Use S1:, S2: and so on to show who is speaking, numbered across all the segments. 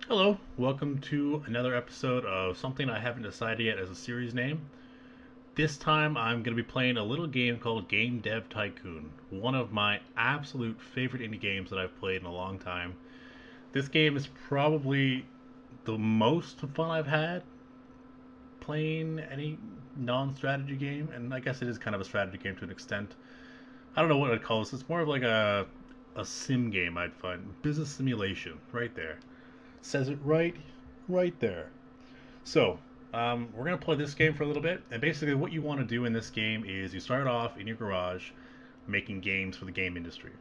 S1: Hello, welcome to another episode of something I haven't decided yet as a series name. This time I'm going to be playing a little game called Game Dev Tycoon, one of my absolute favorite indie games that I've played in a long time. This game is probably the most fun I've had playing any non strategy game, and I guess it is kind of a strategy game to an extent. I don't know what I'd call this, it's more of like a sim game I'd find. Business simulation, right there. Says it right there. So, we're going to play this game for a little bit. And basically, what you want to do in this game is you start off in your garage making games for the game industry.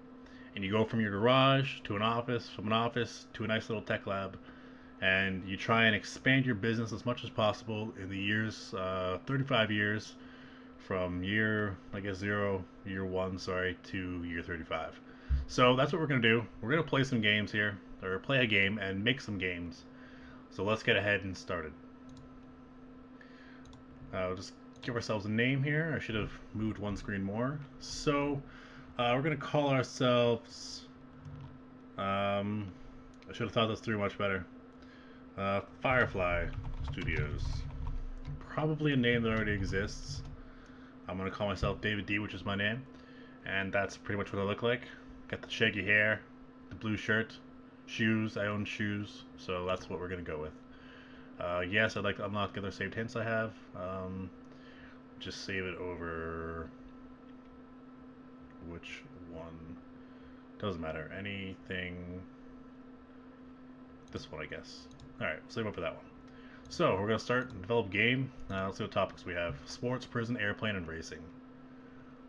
S1: And you go from your garage to an office, from an office to a nice little tech lab, and you try and expand your business as much as possible in the years, 35 years, from year, I guess, year one, sorry, to year 35. So that's what we're going to do. We're going to play some games here, or play a game and make some games. So let's get ahead and started. We'll just give ourselves a name here. I should have moved one screen more. So we're going to call ourselves. Um, I should have thought this through much better. Firefly Studios. Probably a name that already exists. I'm going to call myself David D, which is my name. And that's pretty much what I look like. Got the shaggy hair, the blue shirt, shoes. I own shoes, so that's what we're going to go with. Yes, I'd like to unlock the other saved hints I have. Just save it over which one. Doesn't matter. Anything. This one, I guess. Alright, save up for that one. So, we're going to start and develop game. Let's see what topics we have. Sports, prison, airplane, and racing.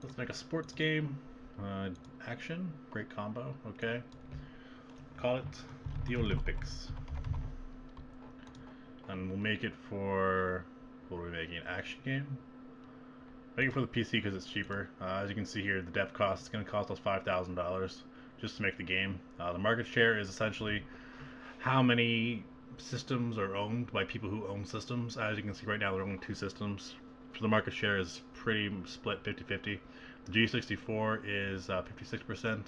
S1: Let's make a sports game. Action. Great combo. Okay. Call it the Olympics. And we'll make it for. What are we making? Action game? Make it for the PC because it's cheaper. As you can see here, the dev cost is going to cost us $5,000 just to make the game. The market share is essentially how many systems are owned by people who own systems. As you can see right now, there are only two systems. So the market share is pretty split 50-50. The G64 is 56%.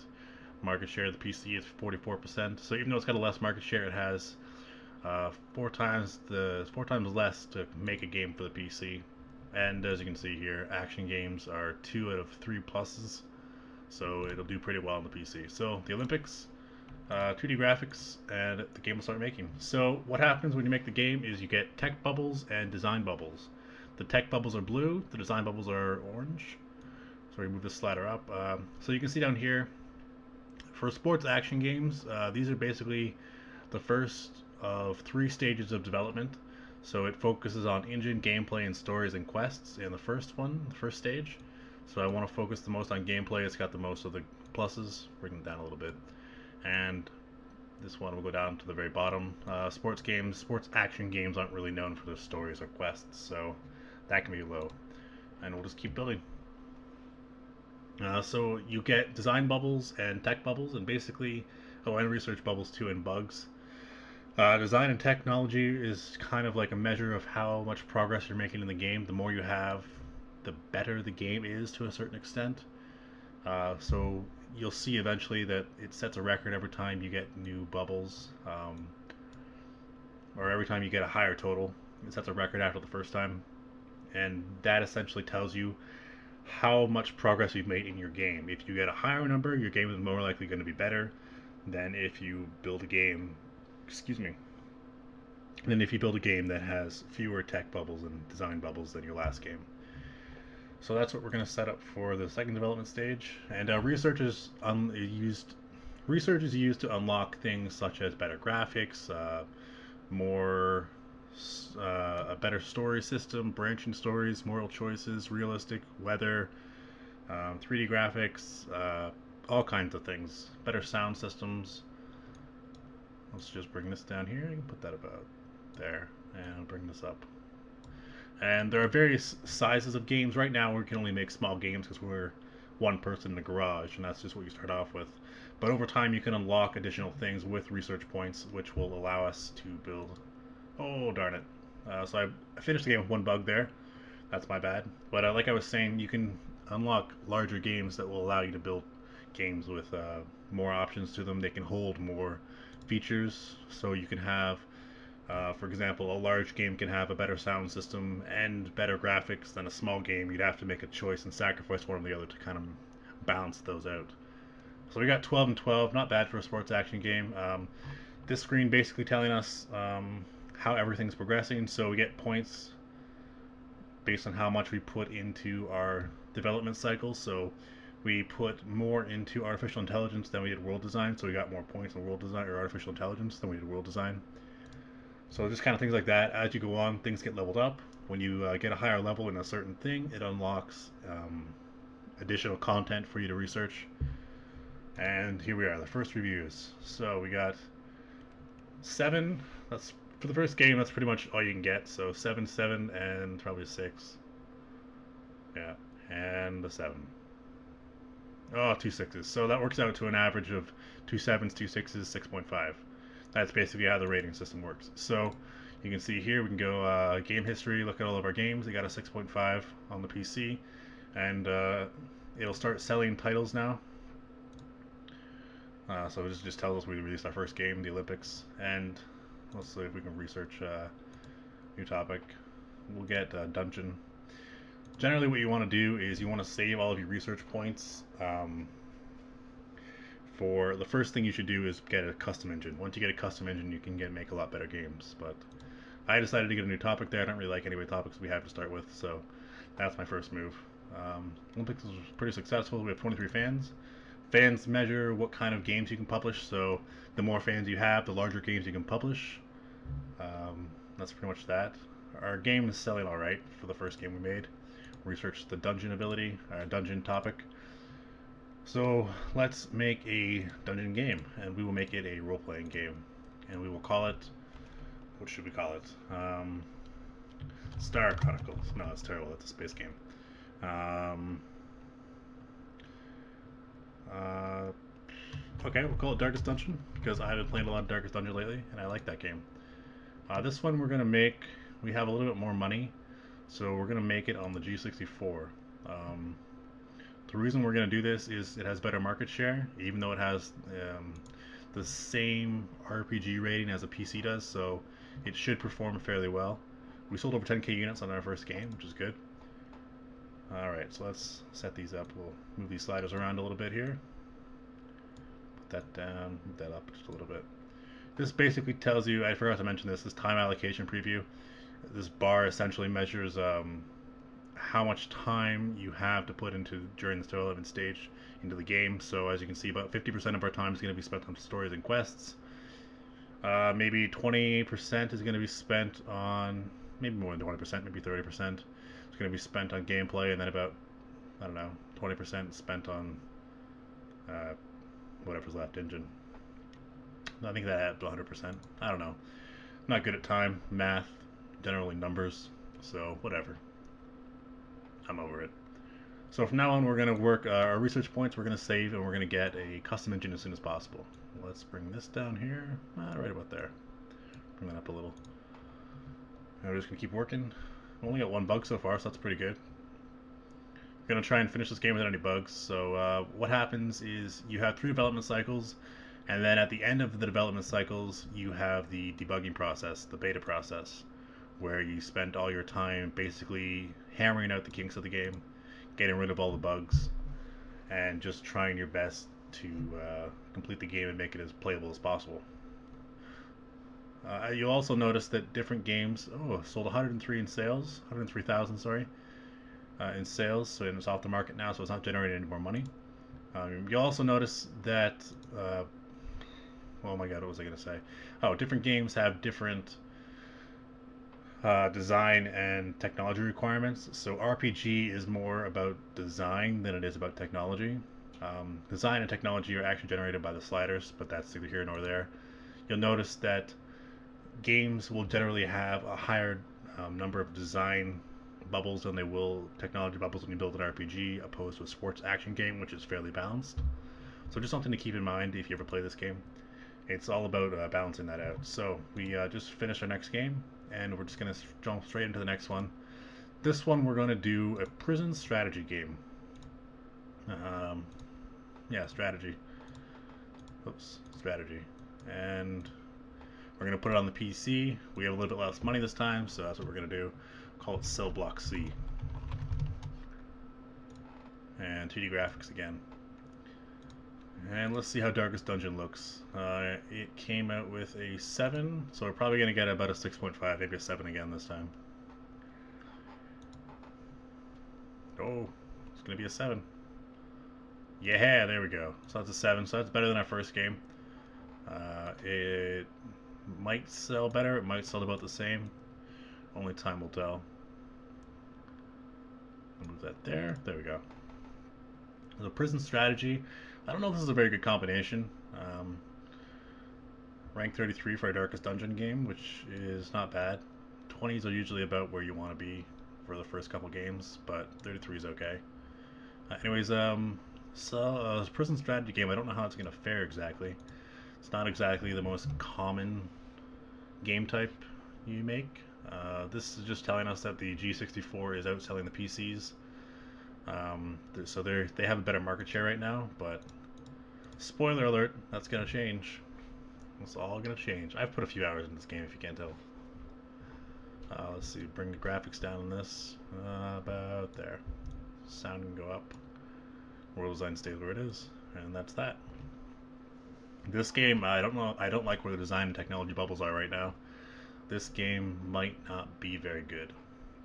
S1: Market share of the PC is 44%. So even though it's got a less market share, it has four times less to make a game for the PC. And as you can see here, action games are 2 out of 3 pluses, so it'll do pretty well on the PC. So the Olympics, 2D graphics, and the game will start making. So what happens when you make the game is you get tech bubbles and design bubbles. The tech bubbles are blue, the design bubbles are orange. So we move this slider up. So you can see down here, for sports action games, these are basically the first of 3 stages of development. So it focuses on engine, gameplay, and stories and quests in the first one, the first stage. So I want to focus the most on gameplay. It's got the most of the pluses. Bring it down a little bit. And this one will go down to the very bottom. Sports games, sports action games aren't really known for their stories or quests, so that can be low. And we'll just keep building. So you get design bubbles and tech bubbles, and basically, and research bubbles too, and bugs. Design and technology is kind of like a measure of how much progress you're making in the game. The more you have, the better the game is to a certain extent. So you'll see eventually that it sets a record every time you get new bubbles, or every time you get a higher total. It sets a record after the first time, and that essentially tells you how much progress you've made in your game. If you get a higher number, your game is more likely going to be better than if you build a game. Excuse me. Than if you build a game that has fewer tech bubbles and design bubbles than your last game. So that's what we're going to set up for the second development stage. And research is used to unlock things such as better graphics, more a better story system, branching stories, moral choices, realistic weather, 3D graphics, all kinds of things. Better sound systems. Let's just bring this down here. You can put that about there, and I'll bring this up. And there are various sizes of games. Right now, we can only make small games because we're one person in the garage, and that's just what you start off with. But over time, you can unlock additional things with research points, which will allow us to build. Oh, darn it. So I finished the game with one bug there. That's my bad. But like I was saying, you can unlock larger games that will allow you to build games with more options to them. They can hold more features. So you can have, for example, a large game can have a better sound system and better graphics than a small game. You'd have to make a choice and sacrifice one or the other to kind of balance those out. So we got 12 and 12, not bad for a sports action game. This screen basically telling us how everything's progressing. So we get points based on how much we put into our development cycle. So we put more into artificial intelligence than we did world design, so we got more points in world design or artificial intelligence than we did world design. So just kind of things like that. As you go on, things get leveled up. When you get a higher level in a certain thing, it unlocks additional content for you to research. And here we are, the first reviews. So we got 7. That's for the first game. That's pretty much all you can get. So 7, 7, and probably 6. Yeah, and the 7. Oh, 2 6s. So that works out to an average of 2 7s, 2 6s, 6.5. That's basically how the rating system works. So you can see here we can go game history, look at all of our games. They got a 6.5 on the PC, and it'll start selling titles now. So this just tells us we released our first game, the Olympics, and let's see if we can research new topic. We'll get dungeon. Generally, what you want to do is you want to save all of your research points. For the first thing you should do is get a custom engine. Once you get a custom engine, you can make a lot better games. But I decided to get a new topic there. I don't really like any of the topics we have to start with, so that's my first move. Olympics was pretty successful. We have 23 fans. Fans measure what kind of games you can publish, so the more fans you have, the larger games you can publish. That's pretty much that. Our game is selling alright for the first game we made. Researched the dungeon ability, dungeon topic. So let's make a dungeon game, and we will make it a role-playing game, and we will call it, what should we call it? Star Chronicles. No, that's terrible. That's a space game. Okay, we'll call it Darkest Dungeon, because I haven't played a lot of Darkest Dungeon lately, and I like that game. This one we're going to make, we have a little bit more money, so we're going to make it on the G64. The reason we're going to do this is it has better market share, even though it has the same RPG rating as a PC does, so it should perform fairly well. We sold over 10k units on our first game, which is good. Alright, so let's set these up. We'll move these sliders around a little bit here. Put that down, move that up just a little bit. This basically tells you, I forgot to mention this time allocation preview. This bar essentially measures how much time you have to put into during the development stage into the game. So as you can see, about 50% of our time is going to be spent on stories and quests. Maybe 20% is going to be spent on, maybe more than 20%, maybe 30%. It's going to be spent on gameplay, and then about, I don't know, 20% spent on whatever's left, engine. I think that adds to 100%. I don't know. Not good at time, math, generally numbers, so whatever. I'm over it. So from now on, we're going to work our research points. We're going to save, and we're going to get a custom engine as soon as possible. Let's bring this down here, right about there. Bring that up a little. And we're just going to keep working. We only got 1 bug so far, so that's pretty good. We're going to try and finish this game without any bugs. So what happens is you have 3 development cycles, and then at the end of the development cycles, you have the debugging process, the beta process, where you spend all your time basically hammering out the kinks of the game, getting rid of all the bugs, and just trying your best to complete the game and make it as playable as possible. You'll also notice that different games sold 103 in sales, 103,000, sorry, in sales, so it's off the market now, so it's not generating any more money. You'll also notice that, oh my god, what was I going to say? Oh, different games have different design and technology requirements. So RPG is more about design than it is about technology. Design and technology are actually generated by the sliders, but that's neither here nor there. You'll notice that games will generally have a higher number of design bubbles than they will technology bubbles when you build an RPG, opposed to a sports action game, which is fairly balanced. So just something to keep in mind if you ever play this game. It's all about balancing that out. So we just finished our next game, and we're just going to jump straight into the next one. This one we're going to do a prison strategy game. Yeah, strategy. Oops, strategy. and we're going to put it on the PC. We have a little bit less money this time, so that's what we're going to do. Call it Cell Block C. And 2D graphics again. And let's see how Darkest Dungeon looks. It came out with a 7, so we're probably going to get about a 6.5, maybe a 7 again this time. Oh, it's going to be a 7. Yeah, there we go. So that's a 7, so that's better than our first game. It might sell better, it might sell about the same. Only time will tell. Move that there. There we go. The prison strategy. I don't know if this is a very good combination. Rank 33 for a Darkest Dungeon game, which is not bad. 20s are usually about where you want to be for the first couple games, but 33 is okay. So prison strategy game. I don't know how it's going to fare exactly. It's not exactly the most common game type you make. This is just telling us that the G64 is outselling the PCs. So they have a better market share right now, but spoiler alert, that's gonna change. It's all gonna change. I've put a few hours in this game, if you can't tell. Let's see, bring the graphics down on this. About there. Sound can go up. World design stays where it is, and that's that. This game, I don't know. I don't like where the design and technology bubbles are right now. This game might not be very good.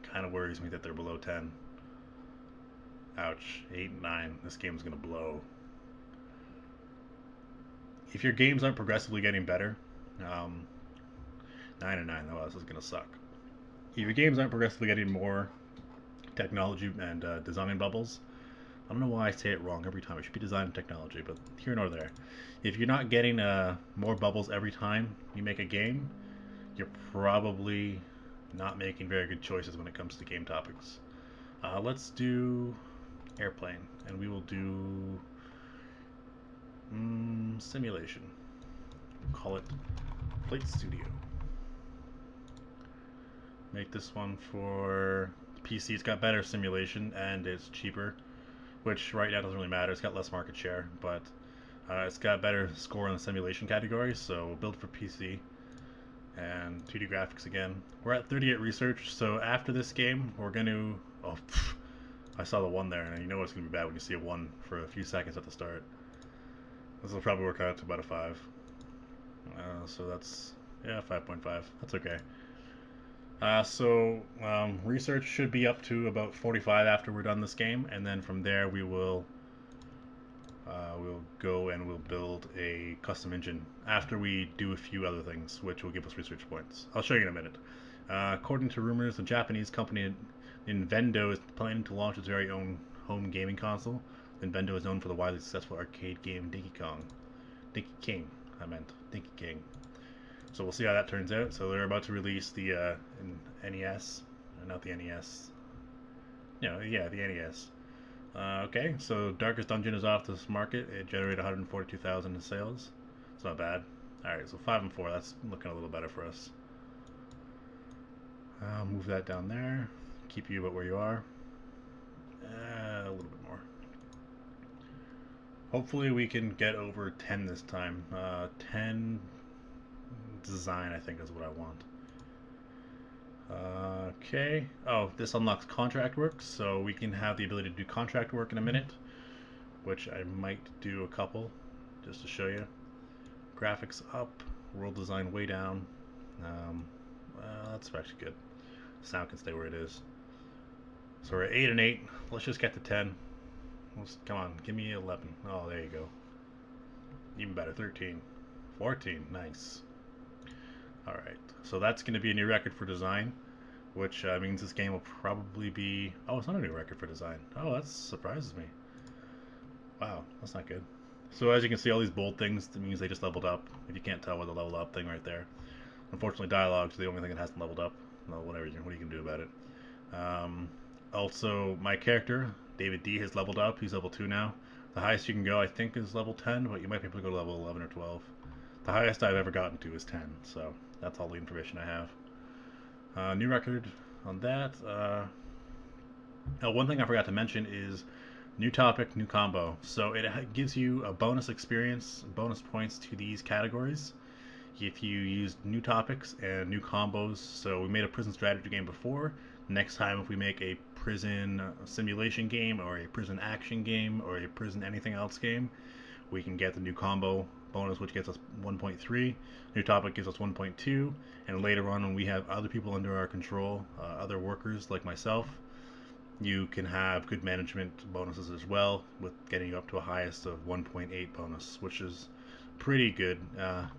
S1: Kind of worries me that they're below 10. Ouch. 8 and 9. This game's gonna blow. If your games aren't progressively getting better, 9 and 9. Oh, this is gonna suck. If your games aren't progressively getting more technology and design bubbles, I don't know why I say it wrong every time. It should be design and technology, but here nor there. If you're not getting more bubbles every time you make a game, you're probably not making very good choices when it comes to game topics. Let's do airplane, and we will do simulation. We'll call it Flight Studio. Make this one for PC. It's got better simulation and it's cheaper, which right now doesn't really matter. It's got less market share, but it's got better score in the simulation category, so we'll build for PC. And 2D graphics again. We're at 38 research, so after this game, we're going to... Oh, I saw the 1 there, and you know it's going to be bad when you see a 1 for a few seconds at the start. This will probably work out to about a 5. So that's... yeah, 5.5. That's okay. Research should be up to about 45 after we're done this game, and then from there we'll go and we'll build a custom engine after we do a few other things, which will give us research points. I'll show you in a minute. According to rumors, the Japanese company Nintendo is planning to launch its very own home gaming console. Nintendo is known for the widely successful arcade game Donkey King. So we'll see how that turns out. So they're about to release the NES, not the NES. No, yeah, the NES. Okay, so Darkest Dungeon is off this market. It generated 142,000 in sales. It's not bad. Alright, so 5 and 4. That's looking a little better for us. I'll move that down there. Keep you about where you are. A little bit more. Hopefully we can get over 10 this time. 10 design, I think, is what I want. Okay. Oh, this unlocks contract work, so we can have the ability to do contract work in a minute, which I might do a couple, just to show you. Graphics up, world design way down. That's actually good. Sound can stay where it is. So we're at 8 and 8. Let's just get to 10. Come on, give me 11. Oh, there you go. Even better, 13. 14, nice. Alright, so that's going to be a new record for design, which means this game will probably be... Oh, it's not a new record for design. Oh, that surprises me. Wow, that's not good. So as you can see, all these bold things, that means they just leveled up. If you can't tell with the level up thing right there. Unfortunately, dialogue's the only thing that hasn't leveled up. Well, whatever, what you can do about it. Also, my character, David D, has leveled up. He's level 2 now. The highest you can go, I think, is level 10, but you might be able to go to level 11 or 12. The highest I've ever gotten to is 10, so that's all the information I have. New record on that. One thing I forgot to mention is new topic, new combo. So it gives you a bonus experience, bonus points to these categories. if you use new topics and new combos. So we made a prison strategy game before. Next time, if we make a prison simulation game or a prison action game or a prison anything else game, we can get the new combo bonus, which gets us 1.3. New topic gives us 1.2. And later on, when we have other people under our control, other workers like myself, you can have good management bonuses as well, with getting you up to a highest of 1.8 bonus, which is pretty good.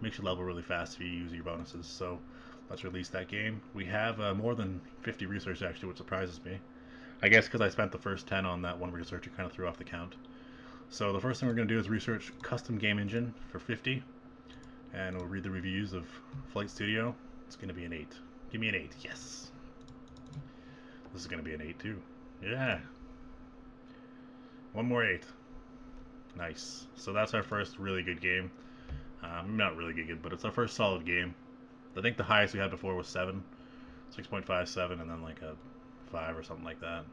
S1: Makes you level really fast if you use your bonuses. So let's release that game. We have more than 50 research actually, which surprises me. I guess because I spent the first 10 on that one research, it kind of threw off the count. So the first thing we're going to do is research custom game engine for 50, and we'll read the reviews of Flight Studio. It's going to be an 8. Give me an 8. Yes. This is going to be an 8 too. Yeah. One more 8. Nice. So that's our first really good game. Not really good, but it's our first solid game. I think the highest we had before was 7. 6.57, and then like a 5 or something like that.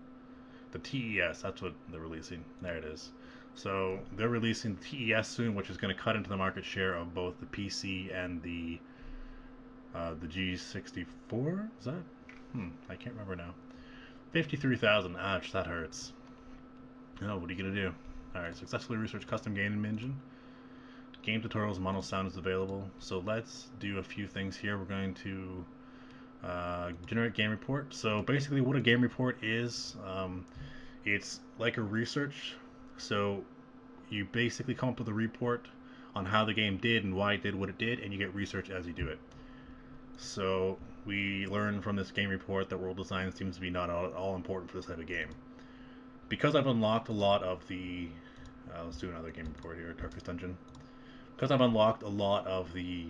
S1: The TES, that's what they're releasing. There it is. So they're releasing TES soon, which is going to cut into the market share of both the PC and the G64. Is that? I can't remember now. 53,000. Ouch, that hurts. Oh, what are you gonna do? All right, successfully research custom game engine. Game tutorials, mono sound is available. So let's do a few things here. We're going to generate game report. So basically, what a game report is, it's like a research. So you basically come up with a report on how the game did and why it did what it did, and you get research as you do it. So we learn from this game report that world design seems to be not all important for this type of game. Because I've unlocked a lot of the... let's do another game report here, Darkest Dungeon. Because I've unlocked a lot of the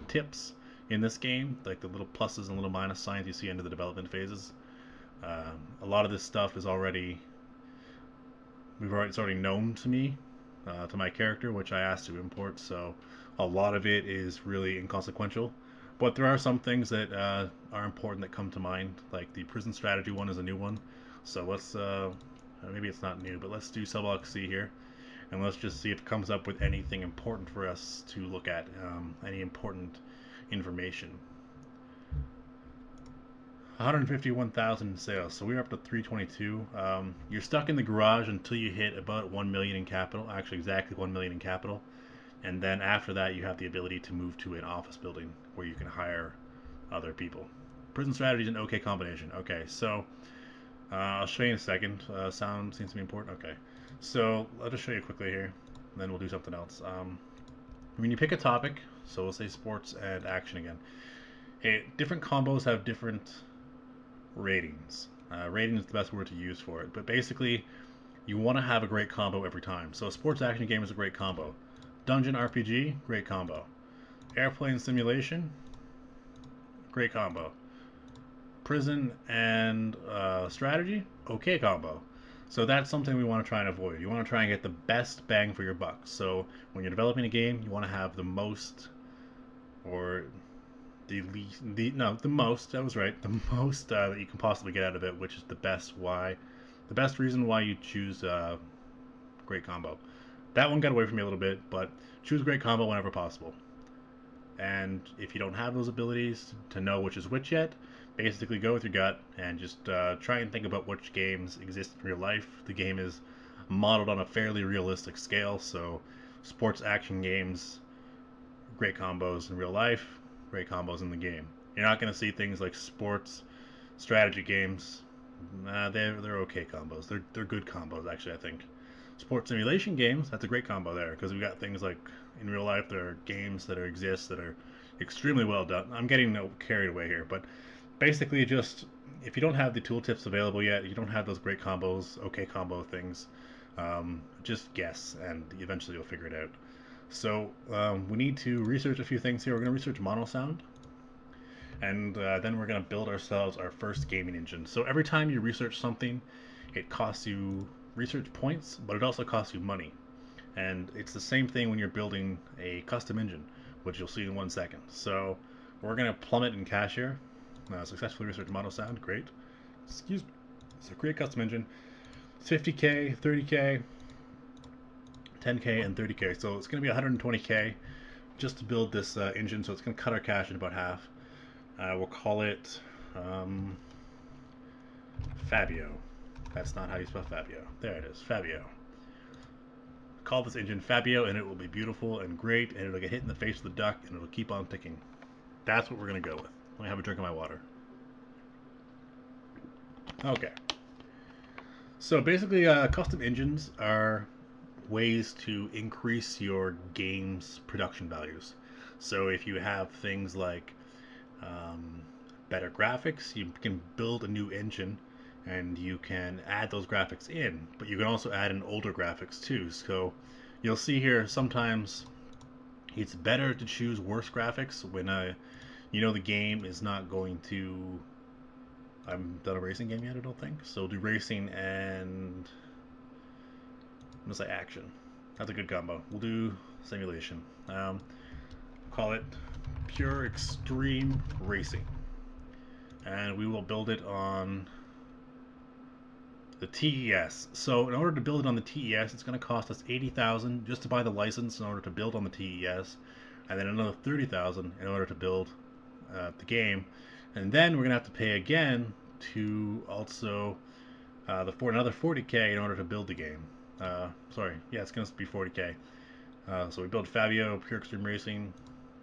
S1: tips in this game, like the little pluses and little minus signs you see under the development phases, a lot of this stuff is already... it's already known to me, to my character, which I asked to import, so a lot of it is really inconsequential. But there are some things that are important that come to mind, like the prison strategy one is a new one. So let's, maybe it's not new, but let's do sublog C here, and let's just see if it comes up with anything important for us to look at, any important information. 151,000 in sales, so we're up to 322. You're stuck in the garage until you hit about 1 million in capital, actually exactly 1 million in capital, and then after that you have the ability to move to an office building where you can hire other people. Prison strategy is an okay combination. Okay, so I'll show you in a second. Sound seems to be important. Okay, so I'll just show you quickly here, and then we'll do something else. When you pick a topic, so we'll say sports and action again, different combos have different ratings. Rating is the best word to use for it, but basically you want to have a great combo every time. So a sports action game is a great combo. Dungeon RPG, great combo. Airplane simulation, great combo. Prison and strategy, okay combo. So that's something we want to try and avoid. You want to try and get the best bang for your buck. So when you're developing a game, you want to have the most, or the least, the most, that was right, the most that you can possibly get out of it, which is the best reason why you choose great combo. That one got away from me a little bit, but choose great combo whenever possible. And if you don't have those abilities to know which is which yet, basically go with your gut and just try and think about which games exist in real life. The game is modeled on a fairly realistic scale, so sports action games, great combos in real life, great combos in the game. You're not going to see things like sports strategy games. They're okay combos. They're good combos, actually, I think. Sports simulation games, that's a great combo there, because we got things like in real life there are games that exist that are extremely well done. I'm getting carried away here, but basically just if you don't have the tooltips available yet, you don't have those great combos, okay combo things, just guess and eventually you'll figure it out. So we need to research a few things here. We're going to research mono sound, and then we're going to build ourselves our first gaming engine. So every time you research something, it costs you research points, but it also costs you money. And it's the same thing when you're building a custom engine, which you'll see in 1 second. So we're going to plummet in cash here. Successfully research mono sound, great. Excuse me. So create custom engine. 50k, 30k, 10k, and 30k. So it's going to be 120k just to build this engine, so it's going to cut our cash in about half. We'll call it um, Fabio. That's not how you spell Fabio. There it is, Fabio. Call this engine Fabio, and it will be beautiful and great, and it'll get hit in the face with the duck, and it'll keep on ticking. That's what we're going to go with. Let me have a drink of my water. Okay. So basically, custom engines are ways to increase your game's production values. So if you have things like um, better graphics, you can build a new engine and you can add those graphics in, but you can also add in older graphics too. So you'll see here sometimes it's better to choose worse graphics when you know the game is not going to. I'm done a racing game yet, I don't think. So do racing and I'm gonna say action. That's a good combo. We'll do simulation. Call it pure extreme racing, and we will build it on the TES. So in order to build it on the TES, it's going to cost us 80,000 just to buy the license in order to build on the TES, and then another 30,000 in order to build the game, and then we're going to have to pay again to also for another 40k in order to build the game. Sorry, yeah, it's going to be 40k. So we build Fabio, Pure Extreme Racing,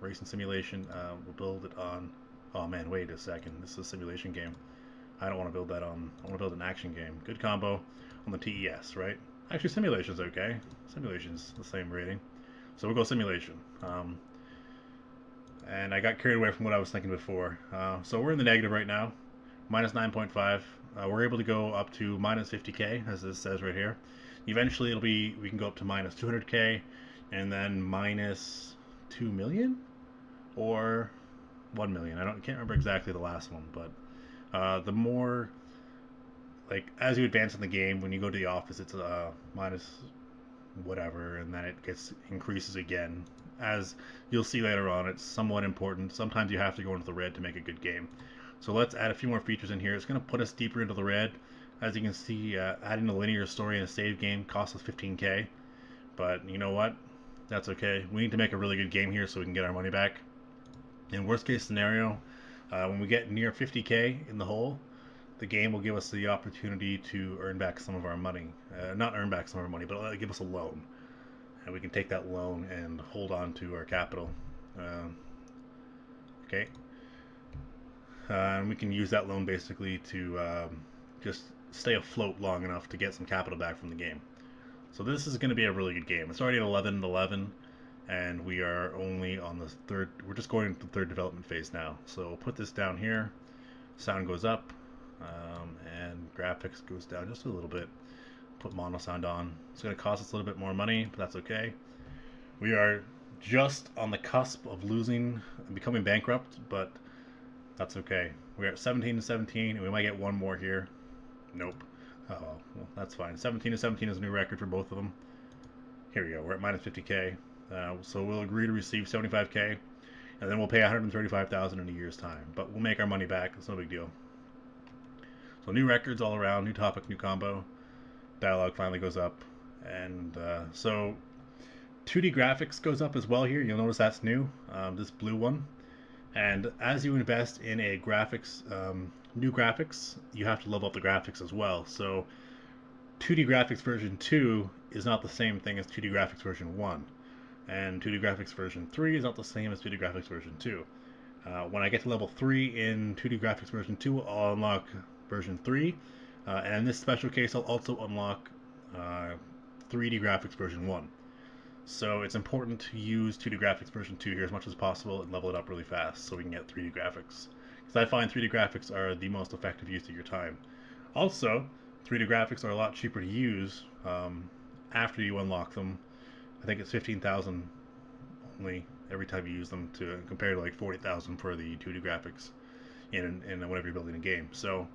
S1: Racing Simulation. We'll build it on. Oh man, wait a second. This is a simulation game. I don't want to build that on. I want to build an action game. Good combo on the TES, right? Actually, simulation's okay. Simulation's the same rating. So we'll go simulation. And I got carried away from what I was thinking before. So we're in the negative right now, minus 9.5. We're able to go up to minus 50k, as this says right here. Eventually, we can go up to minus 200k, and then minus 2 million or 1 million. Can't remember exactly the last one, but the more like as you advance in the game, when you go to the office, it's minus whatever, and then it gets increases again. As you'll see later on, it's somewhat important. Sometimes you have to go into the red to make a good game. So let's add a few more features in here. It's going to put us deeper into the red. As you can see, adding a linear story in a save game costs us 15k. But you know what? That's okay. We need to make a really good game here so we can get our money back. In worst case scenario, when we get near 50k in the hole, the game will give us the opportunity to earn back some of our money. Not earn back some of our money, but it'll give us a loan. And we can take that loan and hold on to our capital. Okay. And we can use that loan basically to just stay afloat long enough to get some capital back from the game. So this is going to be a really good game. It's already at 11-11, and we are only on the third. We're just going into the third development phase now. So we'll put this down here. Sound goes up, and graphics goes down just a little bit. Put mono sound on. It's going to cost us a little bit more money, but that's okay. We are just on the cusp of losing and becoming bankrupt, but that's okay. We're at 17-17, and we might get one more here. Nope. Oh, well, that's fine. 17-17 is a new record for both of them. Here we go. We're at minus 50k. So we'll agree to receive 75k, and then we'll pay 135,000 in a year's time. But we'll make our money back. It's no big deal. So new records all around, new topic, new combo. Dialogue finally goes up, and so 2D graphics goes up as well here. You'll notice that's new. This blue one. And as you invest in a graphics, new graphics, you have to level up the graphics as well. So 2D graphics version 2 is not the same thing as 2D graphics version 1. And 2D graphics version 3 is not the same as 2D graphics version 2. When I get to level 3 in 2D graphics version 2, I'll unlock version 3. And in this special case, I'll also unlock 3D graphics version 1. So it's important to use 2D graphics version 2 here as much as possible and level it up really fast so we can get 3D graphics. Because I find 3D graphics are the most effective use of your time. Also, 3D graphics are a lot cheaper to use after you unlock them. I think it's 15,000 only every time you use them to compare to like 40,000 for the 2D graphics in whenever you're building a game. So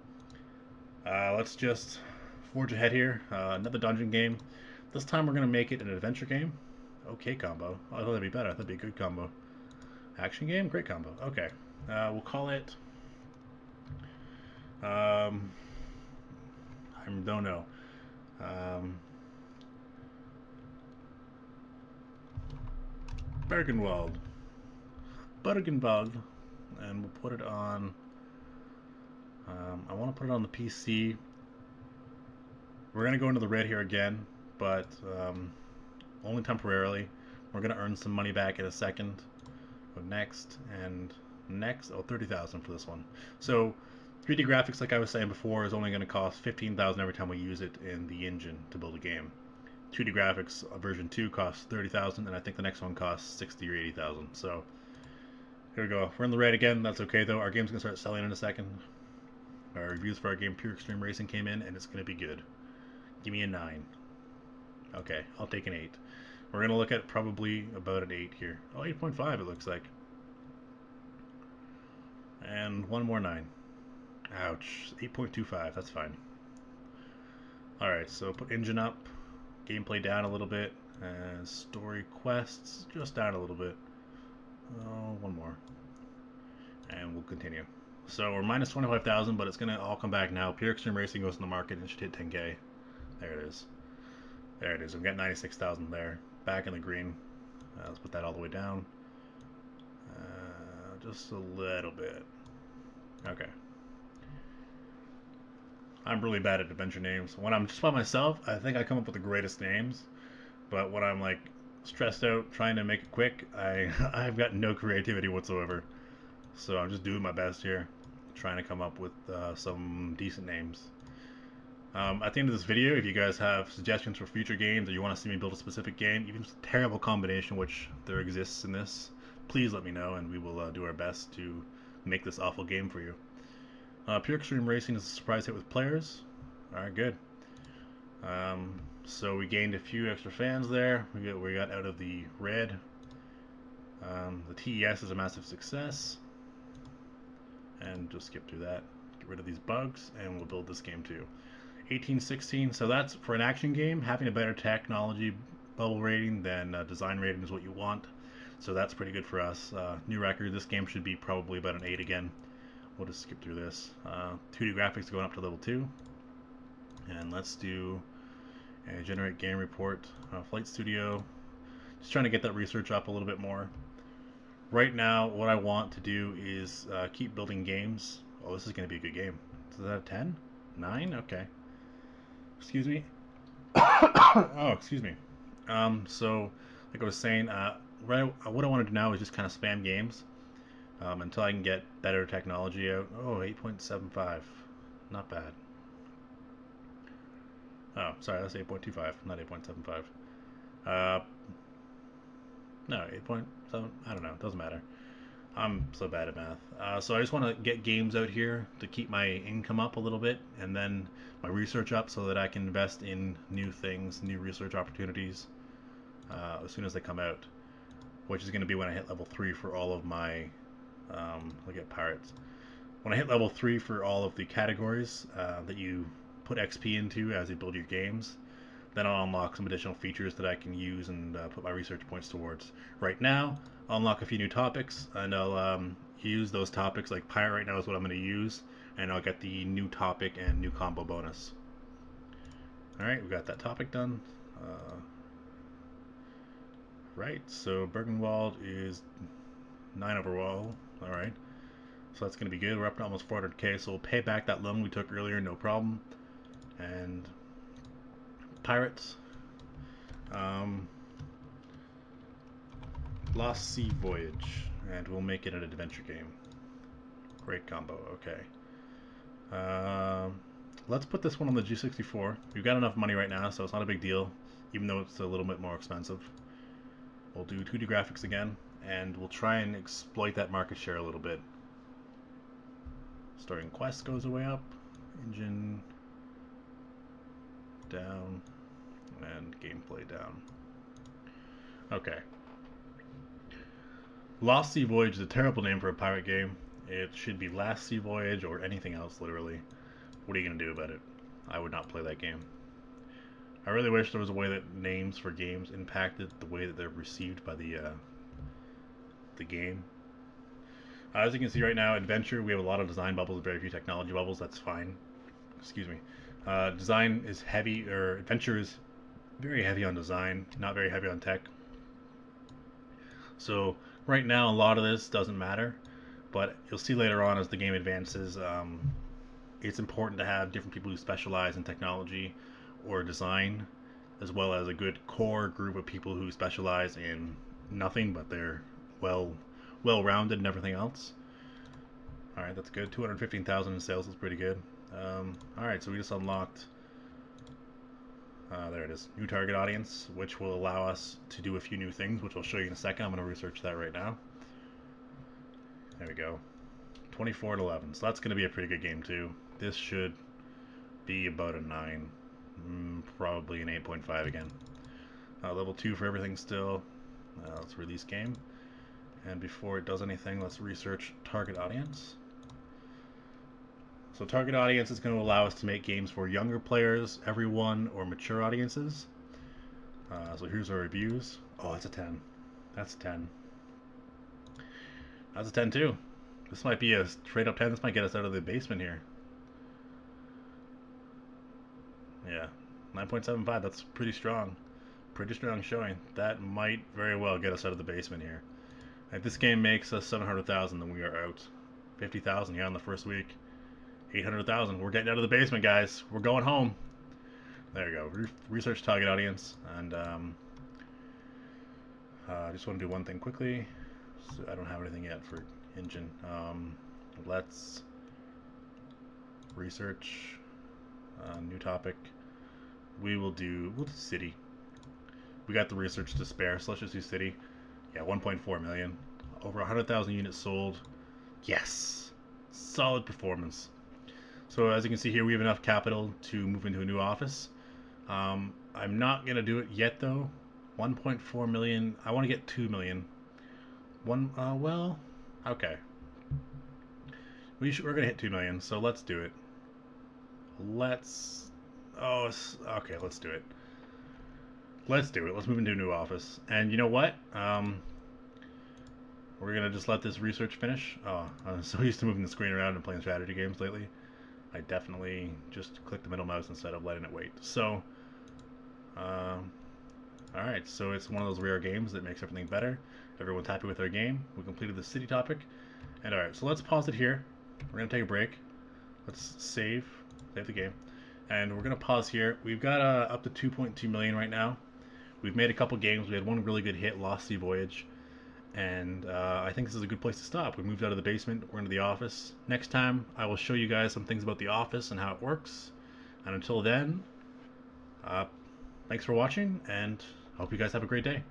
S1: let's just forge ahead here. Another dungeon game. This time we're going to make it an adventure game. Okay combo. Oh, I thought that'd be better. That'd be a good combo. Action game? Great combo. Okay. We'll call it... I don't know. Bergenwald. Bergenwald. And we'll put it on. I want to put it on the PC. We're going to go into the red here again, but only temporarily. We're going to earn some money back in a second. Go next, and next. Oh, 30,000 for this one. So 3D graphics, like I was saying before, is only going to cost 15,000 every time we use it in the engine to build a game. 2D graphics version 2 costs 30,000, and I think the next one costs 60 or 80,000. So here we go. We're in the red again. That's okay though. Our game's gonna start selling in a second. Our reviews for our game Pure Extreme Racing came in, and it's gonna be good. Give me a 9. Okay, I'll take an 8. We're gonna look at probably about an 8 here. Oh, 8.5 it looks like. And one more 9. Ouch. 8.25. That's fine. Alright, so put engine up, gameplay down a little bit, and story quests just down a little bit. Oh, one more. And we'll continue. So we're minus 25,000, but it's going to all come back now. Pure Extreme Racing goes in the market and should hit 10K. There it is. There it is. We've got 96,000 there. Back in the green. Let's put that all the way down. Just a little bit. Okay. I'm really bad at adventure names. When I'm just by myself, I think I come up with the greatest names. But when I'm like stressed out trying to make it quick, I've got no creativity whatsoever. So I'm just doing my best here, trying to come up with some decent names. At the end of this video, if you guys have suggestions for future games or you want to see me build a specific game, even if it's a terrible combination, which there exists in this, please let me know and we will do our best to make this awful game for you. Pure Extreme Racing is a surprise hit with players. Alright, good. So we gained a few extra fans there. We got out of the red. The TES is a massive success. And just skip through that. Get rid of these bugs, and we'll build this game too. 1816. So that's for an action game. Having a better technology bubble rating than design rating is what you want. So that's pretty good for us. New record. This game should be probably about an 8 again. We'll just skip through this. 2D graphics going up to level 2. And let's do a generate game report. Flight Studio. Just trying to get that research up a little bit more. Right now, what I want to do is keep building games. Oh, this is going to be a good game. Is that a 10? 9? Okay. Excuse me. Oh, excuse me. So, like I was saying, what I want to do now is just kind of spam games until I can get better technology out. Oh, 8.75. Not bad. Oh, sorry, that's 8.25, not 8.75. No, 8.7. I don't know. It doesn't matter. I'm so bad at math. So I just want to get games out here to keep my income up a little bit and then my research up so that I can invest in new things, new research opportunities as soon as they come out, which is going to be when I hit level 3 for all of my, look at pirates. When I hit level 3 for all of the categories that you put XP into as you build your games, then I'll unlock some additional features that I can use and put my research points towards. Right now, I'll unlock a few new topics, and I'll use those topics, like pirate right now is what I'm going to use, and I'll get the new topic and new combo bonus. Alright, we got that topic done. Right, so Bergenwald is 9 overall. Alright, so that's going to be good. We're up to almost 400k, so we'll pay back that loan we took earlier, no problem. And pirates. Lost Sea Voyage, and we'll make it an adventure game. Great combo, okay. Let's put this one on the G64. We've got enough money right now, so it's not a big deal, even though it's a little bit more expensive. We'll do 2D graphics again, and we'll try and exploit that market share a little bit. Starting quest goes way up, engine down, and gameplay down. Okay. Lost Sea Voyage is a terrible name for a pirate game. It should be Last Sea Voyage or anything else, literally. What are you going to do about it? I would not play that game. I really wish there was a way that names for games impacted the way that they're received by the game. As you can see right now, Adventure, we have a lot of design bubbles, very few technology bubbles. That's fine. Excuse me. Design is heavy, or Adventure is very heavy on design, not very heavy on tech. So right now, a lot of this doesn't matter, but you'll see later on as the game advances, it's important to have different people who specialize in technology or design, as well as a good core group of people who specialize in nothing, but they're well well-rounded and everything else. All right, that's good. 215,000 in sales is pretty good. All right, so we just unlocked. There it is. New target audience, which will allow us to do a few new things, which I'll show you in a second. I'm going to research that right now. There we go. 24 to 11. So that's going to be a pretty good game too. This should be about a 9. Probably an 8.5 again. Level 2 for everything still. Let's release game. And before it does anything, let's research target audience. So target audience is going to allow us to make games for younger players, everyone, or mature audiences. So here's our reviews. Oh, that's a 10. That's a 10. That's a 10 too. This might be a straight up 10. This might get us out of the basement here. Yeah, 9.75. That's pretty strong. Pretty strong showing. That might very well get us out of the basement here. If this game makes us 700,000, then we are out. 50,000, yeah, in the first week. 800,000. We're getting out of the basement, guys. We're going home. There you go. Research target audience, and I just want to do one thing quickly. So I don't have anything yet for engine. Let's research new topic. We'll do city. We got the research to spare, so let's just do city. Yeah, 1.4 million. Over 100,000 units sold. Yes, solid performance. So as you can see here, we have enough capital to move into a new office. I'm not gonna do it yet though. 1.4 million. I want to get 2 million. Well, okay. We're gonna hit 2 million, so let's do it. Let's. Oh, okay. Let's do it. Let's do it. Let's move into a new office. And you know what? We're gonna just let this research finish. Oh, I'm so used to moving the screen around and playing strategy games lately. I definitely just click the middle mouse instead of letting it wait. So, alright, so it's one of those rare games that makes everything better. Everyone's happy with their game. We completed the city topic. And alright, so let's pause it here. We're going to take a break. Let's save the game. And we're going to pause here. We've got up to 2.2 million right now. We've made a couple games. We had one really good hit, Lost Sea Voyage. And I think this is a good place to stop. We moved out of the basement. We're into the office. Next time, I will show you guys some things about the office and how it works. And until then, thanks for watching, and I hope you guys have a great day.